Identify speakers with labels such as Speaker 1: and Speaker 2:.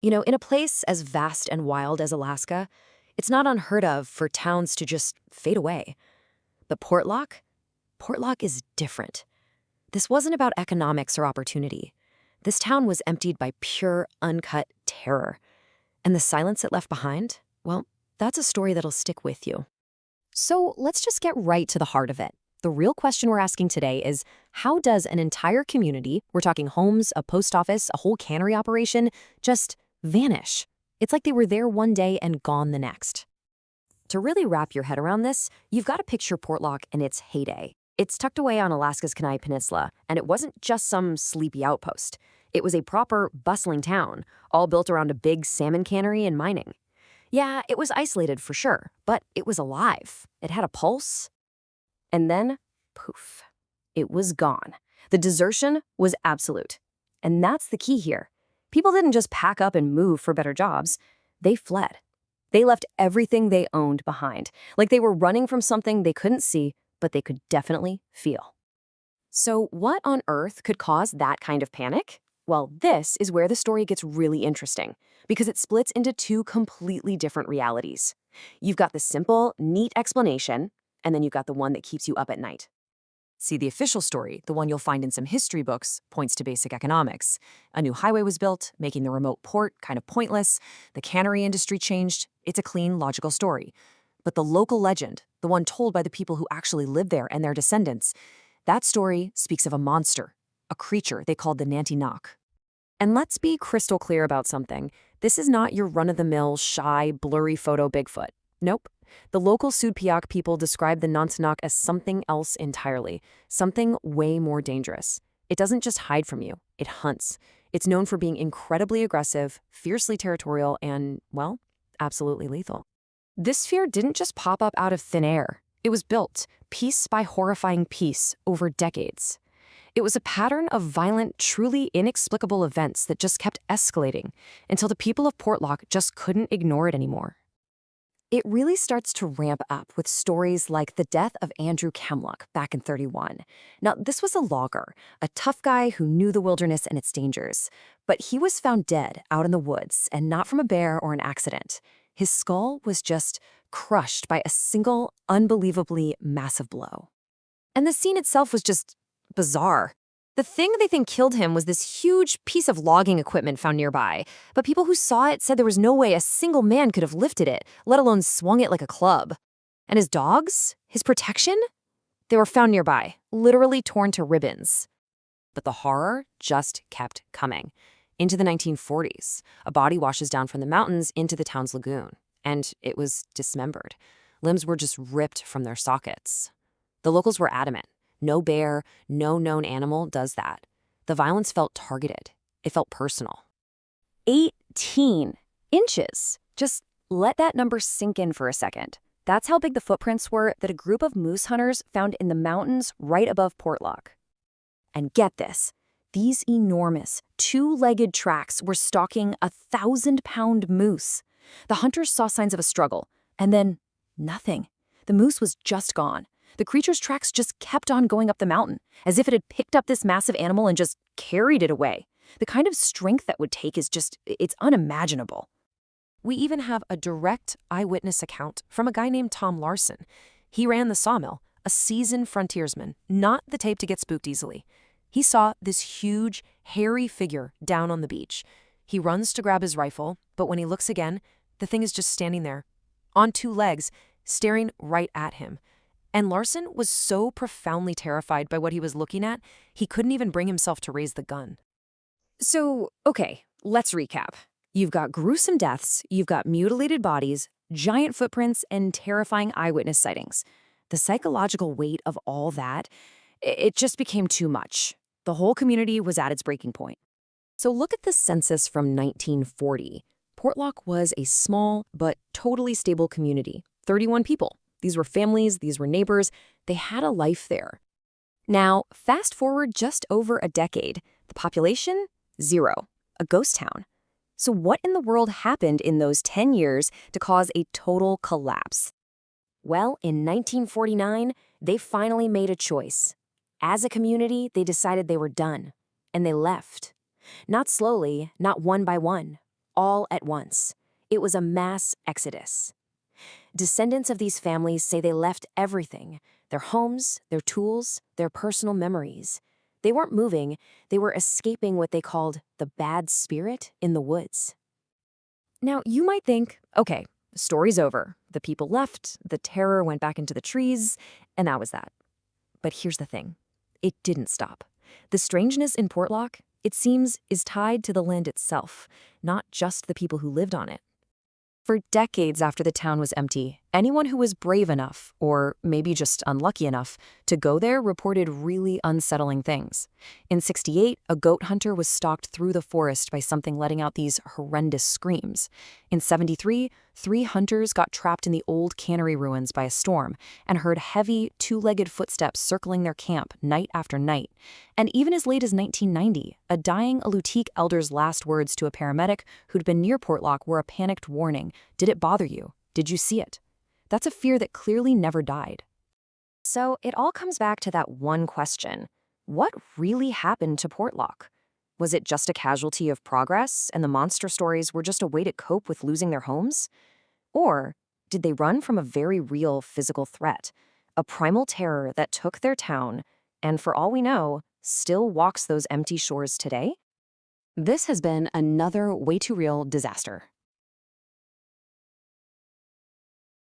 Speaker 1: In a place as vast and wild as Alaska, it's not unheard of for towns to just fade away. But Portlock is different. This wasn't about economics or opportunity. This town was emptied by pure, uncut terror. And the silence it left behind, well, that's a story that'll stick with you. So let's just get right to the heart of it. The real question we're asking today is, how does an entire community, we're talking homes, a post office, a whole cannery operation, just vanish? It's like they were there one day and gone the next. To really wrap your head around this, you've got to picture Portlock in its heyday. It's tucked away on Alaska's Kenai Peninsula, and it wasn't just some sleepy outpost. It was a proper, bustling town, all built around a big salmon cannery and mining. Yeah, it was isolated for sure, but it was alive. It had a pulse. And then, poof, it was gone. The desertion was absolute. And that's the key here. People didn't just pack up and move for better jobs. They fled. They left everything they owned behind, like they were running from something they couldn't see, but they could definitely feel. So what on earth could cause that kind of panic? Well, this is where the story gets really interesting, because it splits into two completely different realities. You've got the simple, neat explanation, and then you've got the one that keeps you up at night. See, the official story, the one you'll find in some history books, points to basic economics. A new highway was built, making the remote port kind of pointless. The cannery industry changed. It's a clean, logical story. But the local legend, the one told by the people who actually lived there and their descendants, that story speaks of a monster, a creature they called the Nantiinaq. And let's be crystal clear about something. This is not your run-of-the-mill, shy, blurry photo Bigfoot. Nope. The local Sudpiaq people describe the Nantiinaq as something else entirely, something way more dangerous. It doesn't just hide from you, it hunts. It's known for being incredibly aggressive, fiercely territorial, and, well, absolutely lethal. This fear didn't just pop up out of thin air. It was built, piece by horrifying piece, over decades. It was a pattern of violent, truly inexplicable events that just kept escalating until the people of Portlock just couldn't ignore it anymore. It really starts to ramp up with stories like the death of Andrew Kemlock back in '31. Now, this was a logger, a tough guy who knew the wilderness and its dangers. But he was found dead out in the woods, and not from a bear or an accident. His skull was just crushed by a single, unbelievably massive blow. And the scene itself was just bizarre. The thing they think killed him was this huge piece of logging equipment found nearby, but people who saw it said there was no way a single man could have lifted it, let alone swung it like a club. And his dogs? His protection? They were found nearby, literally torn to ribbons. But the horror just kept coming. Into the 1940s, a body washes down from the mountains into the town's lagoon, and it was dismembered. Limbs were just ripped from their sockets. The locals were adamant. No bear, no known animal does that. The violence felt targeted. It felt personal. 18 inches. Just let that number sink in for a second. That's how big the footprints were that a group of moose hunters found in the mountains right above Portlock. And get this, these enormous, two-legged tracks were stalking a 1,000-pound moose. The hunters saw signs of a struggle, and then nothing. The moose was just gone. The creature's tracks just kept on going up the mountain, as if it had picked up this massive animal and just carried it away. The kind of strength that would take is just, it's unimaginable. We even have a direct eyewitness account from a guy named Tom Larson. He ran the sawmill, a seasoned frontiersman, not the type to get spooked easily. He saw this huge, hairy figure down on the beach. He runs to grab his rifle, but when he looks again, the thing is just standing there, on two legs, staring right at him. And Larson was so profoundly terrified by what he was looking at, he couldn't even bring himself to raise the gun. So, okay, let's recap. You've got gruesome deaths, you've got mutilated bodies, giant footprints, and terrifying eyewitness sightings. The psychological weight of all that, it just became too much. The whole community was at its breaking point. So look at the census from 1940. Portlock was a small but totally stable community, 31 people. These were families, these were neighbors, they had a life there. Now, fast forward just over a decade, the population, 0, a ghost town. So what in the world happened in those 10 years to cause a total collapse? Well, in 1949, they finally made a choice. As a community, they decided they were done, and they left. Not slowly, not one by one, all at once. It was a mass exodus. Descendants of these families say they left everything: their homes, their tools, their personal memories. They weren't moving, they were escaping what they called the bad spirit in the woods. Now, you might think, okay, the story's over. The people left, the terror went back into the trees, and that was that. But here's the thing. It didn't stop. The strangeness in Portlock, it seems, is tied to the land itself, not just the people who lived on it. For decades after the town was empty, anyone who was brave enough, or maybe just unlucky enough, to go there reported really unsettling things. In '68, a goat hunter was stalked through the forest by something letting out these horrendous screams. In '73, 3 hunters got trapped in the old cannery ruins by a storm and heard heavy, 2-legged footsteps circling their camp night after night. And even as late as 1990, a dying Alutiiq elder's last words to a paramedic who'd been near Portlock were a panicked warning. Did it bother you? Did you see it? That's a fear that clearly never died. So it all comes back to that one question. What really happened to Portlock? Was it just a casualty of progress, and the monster stories were just a way to cope with losing their homes? Or did they run from a very real physical threat, a primal terror that took their town, and for all we know, still walks those empty shores today? This has been another Way Too Real disaster.